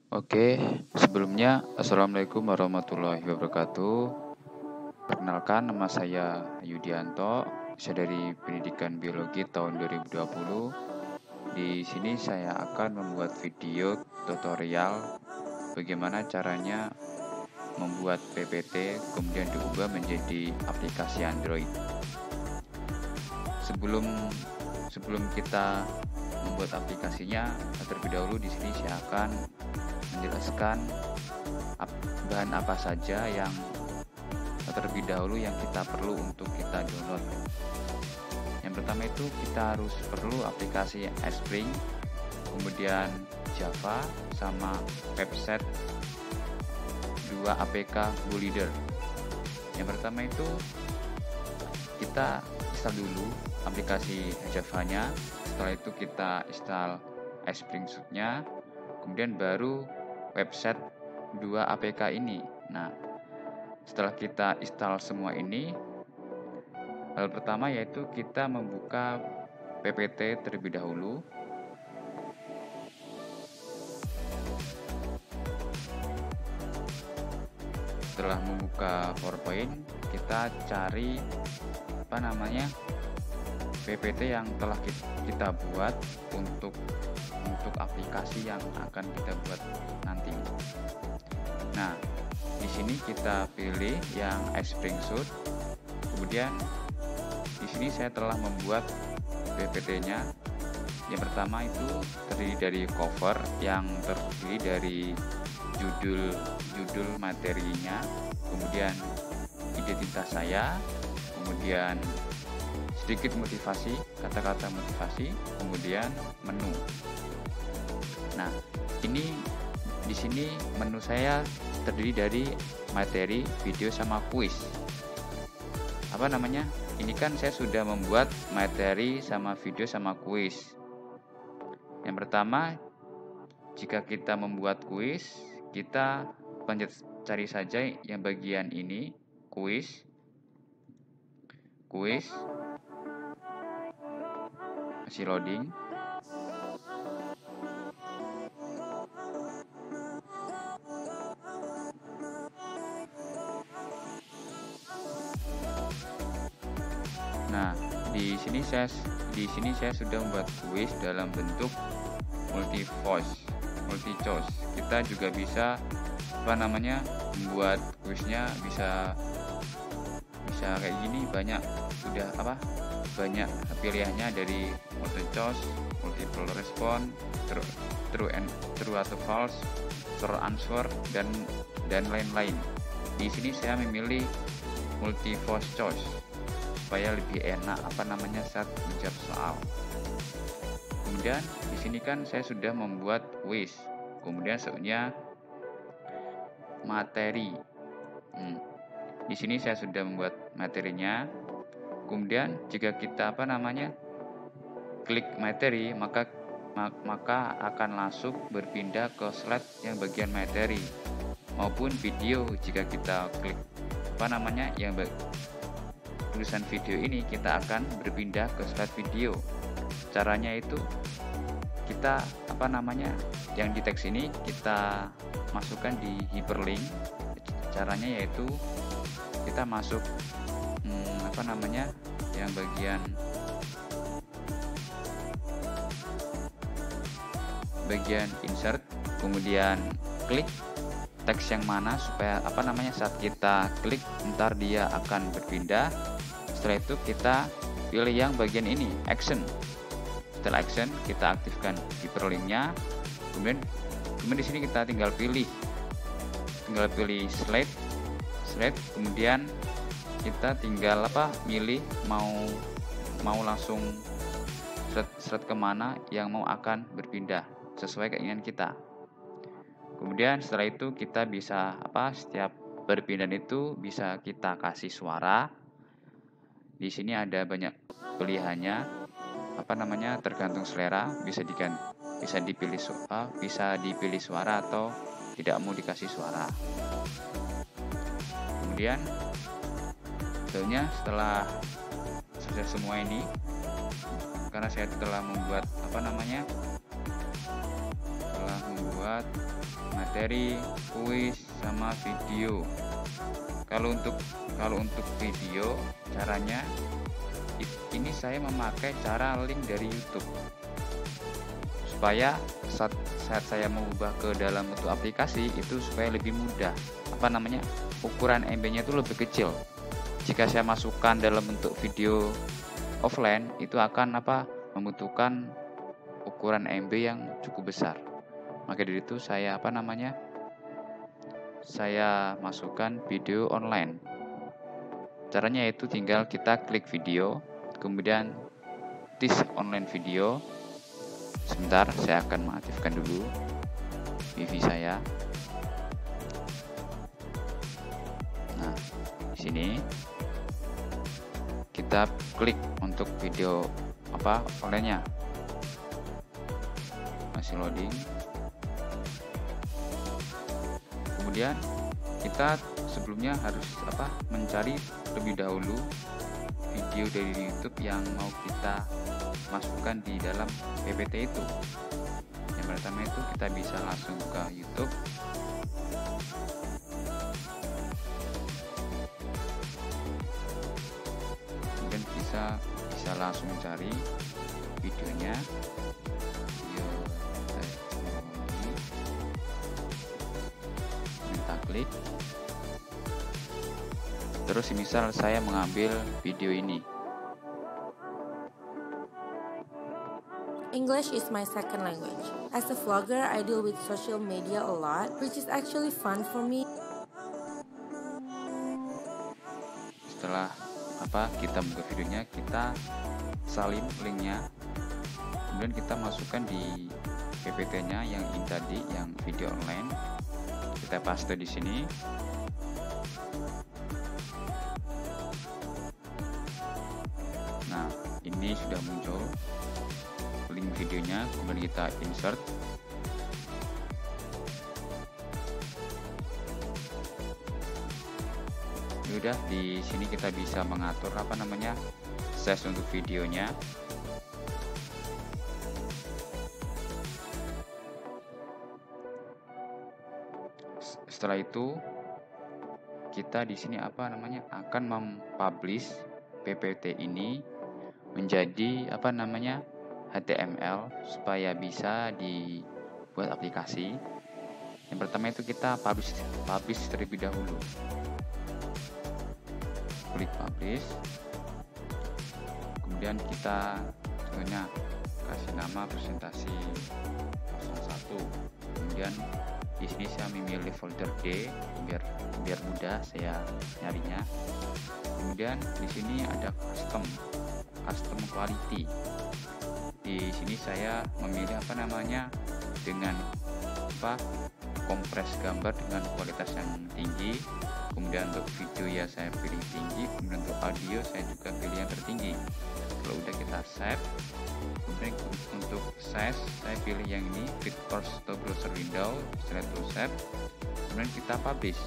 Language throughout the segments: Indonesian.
Oke, sebelumnya Assalamualaikum warahmatullahi wabarakatuh. Perkenalkan, nama saya Yudianto, saya dari Pendidikan Biologi tahun 2020. Di sini saya akan membuat video tutorial bagaimana caranya membuat PPT kemudian diubah menjadi aplikasi Android. Sebelum kita membuat aplikasinya, terlebih dahulu di sini saya akan menjelaskan bahan apa saja yang terlebih dahulu yang kita perlu untuk kita download. Yang pertama itu kita harus perlu aplikasi Espring, kemudian Java, sama website 2 APK Builder. Yang pertama itu kita install dulu aplikasi Java-nya, setelah itu kita install Espring Suite-nya, kemudian baru website 2 APK ini. Nah, setelah kita install semua ini, hal pertama yaitu kita membuka PPT terlebih dahulu. Setelah membuka PowerPoint, kita cari PPT yang telah kita buat untuk aplikasi yang akan kita buat nanti. Nah, di sini kita pilih yang Espring Suite. Kemudian di sini saya telah membuat PPT-nya. Yang pertama itu terdiri dari cover yang terdiri dari judul materinya, kemudian identitas saya, kemudian sedikit motivasi, kata-kata motivasi, kemudian menu. Nah, di sini menu saya terdiri dari materi, video, sama kuis. Ini kan saya sudah membuat materi sama video sama kuis. Yang pertama, jika kita membuat kuis, kita cari saja yang bagian ini, kuis, masih loading. Nah, di sini saya sudah membuat kuis dalam bentuk multi choice. Kita juga bisa membuat kuisnya bisa kayak gini, banyak pilihannya dari multi choice, multiple response, true atau false, short answer, dan lain-lain. Di sini saya memilih multi choice supaya lebih enak saat menjawab soal. Kemudian di sini kan saya sudah membuat kuis, kemudian selanjutnya materi. Di sini saya sudah membuat materinya. Kemudian jika kita klik materi, maka akan langsung berpindah ke slide yang bagian materi, maupun video. Jika kita klik yang tulisan video ini, kita akan berpindah ke slide video. Caranya itu kita yang di teks ini kita masukkan di hyperlink. Caranya yaitu kita masuk yang bagian insert, kemudian klik teks yang mana supaya saat kita klik ntar dia akan berpindah. Setelah itu kita pilih yang bagian ini, action. Setelah action, kita aktifkan hyperlinknya. Kemudian di sini kita tinggal pilih slide. Kemudian kita tinggal milih mau langsung slide kemana yang mau akan berpindah sesuai keinginan kita. Kemudian setelah itu kita bisa setiap berpindah itu bisa kita kasih suara. Di sini ada banyak pilihannya, tergantung selera, bisa dipilih suara atau tidak mau dikasih suara. Kemudian setelah selesai semua ini, karena saya telah membuat materi, kuis, sama video. Kalau untuk video caranya ini saya memakai cara link dari YouTube supaya saat saya mengubah ke dalam bentuk aplikasi itu supaya lebih mudah, ukuran MB-nya itu lebih kecil. Jika saya masukkan dalam bentuk video offline itu akan membutuhkan ukuran MB yang cukup besar. Maka dari itu saya saya masukkan video online. Caranya itu tinggal kita klik video, kemudian this online video. Sebentar, saya akan mengaktifkan dulu wifi saya. Nah, di sini kita klik untuk video online-nya. Masih loading. Kemudian kita sebelumnya harus mencari lebih dahulu video dari YouTube yang mau kita masukkan di dalam PPT itu. Yang pertama itu kita bisa langsung buka YouTube. Kemudian bisa langsung cari videonya. Kita klik. Terus misal saya mengambil video ini. English is my second language. As a vlogger, I deal with social media a lot, which is actually fun for me. Setelah kita buka videonya, kita salin linknya, kemudian kita masukkan di PPT-nya yang ini tadi, yang video online. Kita paste di sini. Nah, ini sudah muncul link videonya, kemudian kita insert. Udah di sini kita bisa mengatur size untuk videonya. Setelah itu kita di sini akan mempublish PPT ini menjadi HTML supaya bisa dibuat aplikasi. Yang pertama itu kita publish terlebih dahulu. Klik publish. Kemudian kita contohnya kasih nama presentasi 01. Kemudian di sini saya memilih folder D biar mudah saya nyarinya. Kemudian di sini ada custom quality. Di sini saya memilih dengan kompres gambar dengan kualitas yang tinggi. Kemudian untuk video ya saya pilih tinggi, kemudian untuk audio saya juga pilih yang tertinggi. Kalau udah kita save, kemudian untuk size saya pilih yang ini, fit for browser window. Setelah itu save, kemudian kita publish.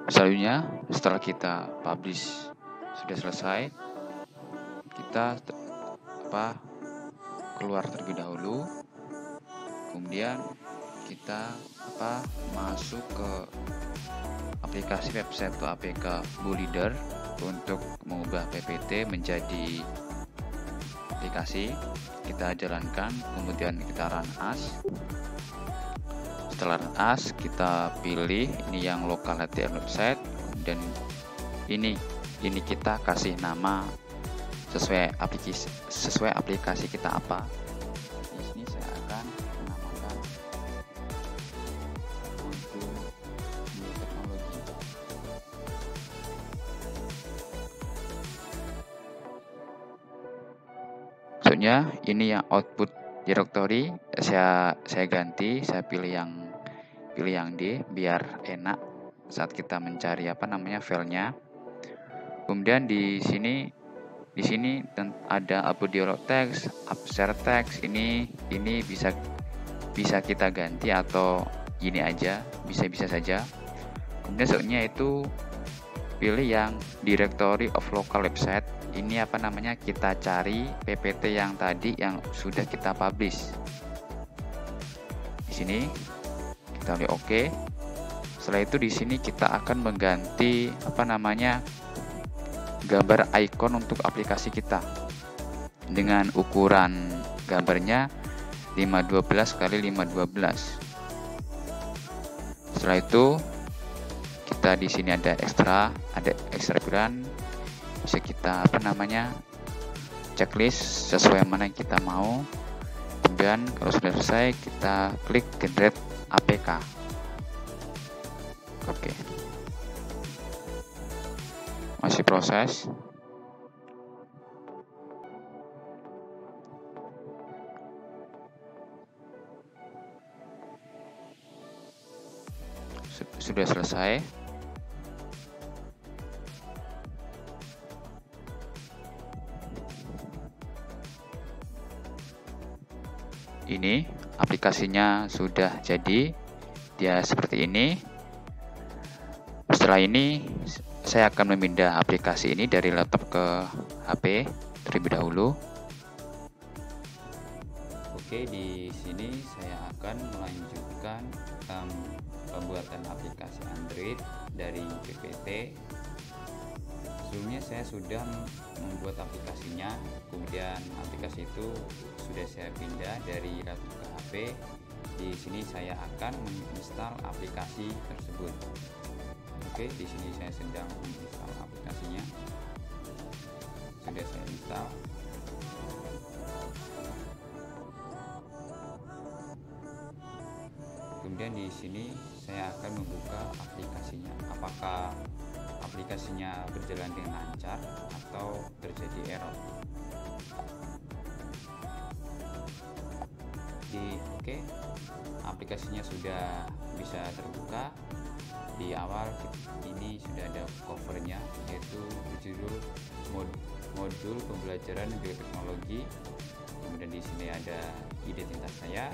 Selanjutnya setelah kita publish sudah selesai, kita keluar terlebih dahulu, kemudian kita masuk ke aplikasi website atau APK Builder untuk mengubah PPT menjadi aplikasi. Kita jalankan, kemudian kita run as. Setelah run as, kita pilih ini yang local HTML website, kemudian ini kita kasih nama sesuai aplikasi kita apa. Di sini saya akan menamakan untuk bioteknologi. Maksudnya ini yang output directory saya ganti, saya pilih yang D biar enak saat kita mencari filenya. Kemudian di sini ada upload dialog text, share text. Ini bisa kita ganti atau gini aja, bisa saja. Kemudian selanjutnya itu pilih yang directory of local website. Ini kita cari PPT yang tadi yang sudah kita publish. Di sini kita klik OK. Setelah itu di sini kita akan mengganti gambar icon untuk aplikasi kita dengan ukuran gambarnya 512 x 512. Setelah itu kita di sini ada ekstra background, bisa kita checklist sesuai mana yang kita mau. Kemudian kalau sudah selesai kita klik generate APK. Oke. Masih proses. Sudah selesai. Ini aplikasinya sudah jadi, dia seperti ini. Setelah ini saya akan memindah aplikasi ini dari laptop ke HP terlebih dahulu. Oke, di sini saya akan melanjutkan pembuatan aplikasi Android dari PPT. Sebelumnya saya sudah membuat aplikasinya, kemudian aplikasi itu sudah saya pindah dari laptop ke HP. Di sini saya akan menginstal aplikasi tersebut. Oke, di sini saya sedang menginstal aplikasinya. Sudah saya install. Kemudian di sini saya akan membuka aplikasinya. Apakah aplikasinya berjalan dengan lancar atau terjadi error? Oke, aplikasinya sudah bisa terbuka. Di awal ini sudah ada covernya, yaitu berjudul modul pembelajaran bioteknologi. Kemudian di sini ada identitas saya,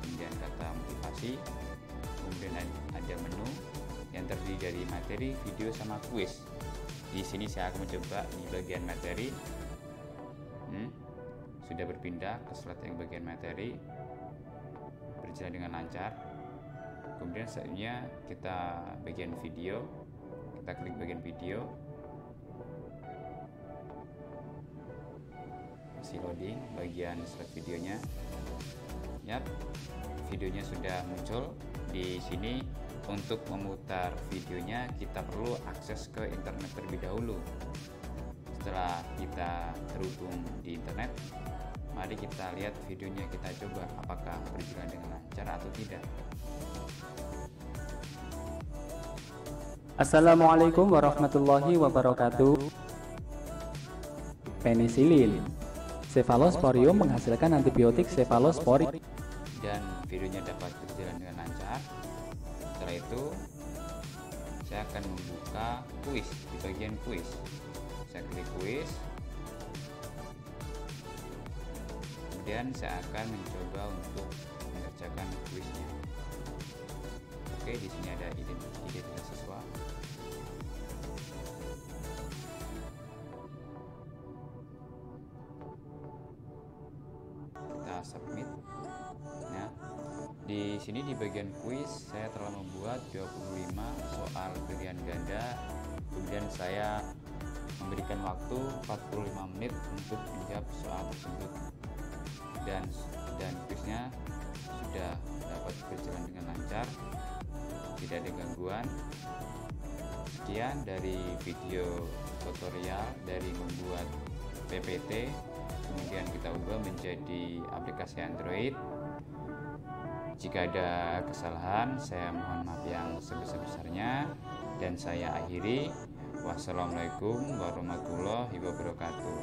kemudian kata motivasi, kemudian ada menu yang terdiri dari materi, video, sama kuis. Di sini saya akan mencoba di bagian materi. Sudah berpindah ke slide yang bagian materi, berjalan dengan lancar. Kemudian selanjutnya kita bagian video, kita klik bagian video. Masih loading bagian slide videonya. Yap, videonya sudah muncul. Di sini untuk memutar videonya kita perlu akses ke internet terlebih dahulu. Setelah kita terhubung di internet, mari kita lihat videonya, kita coba apakah berjalan dengan lancar atau tidak. Assalamualaikum warahmatullahi wabarakatuh. Penisilin, Cephalosporium menghasilkan antibiotik cephalosporin. Dan videonya dapat berjalan dengan lancar. Setelah itu saya akan membuka kuis. Di bagian kuis saya klik kuis, kemudian saya akan mencoba untuk mengerjakan kuisnya. Oke, di sini ada identitas siswa. Kita submit. Nah, di sini di bagian kuis saya telah membuat 25 soal pilihan ganda. Kemudian saya memberikan waktu 45 menit untuk menjawab soal tersebut. Dan kuisnya sudah dapat berjalan dengan lancar, tidak ada gangguan. Sekian dari video tutorial dari membuat PPT, kemudian kita ubah menjadi aplikasi Android. Jika ada kesalahan, saya mohon maaf yang sebesar-besarnya, dan saya akhiri. Wassalamualaikum warahmatullahi wabarakatuh.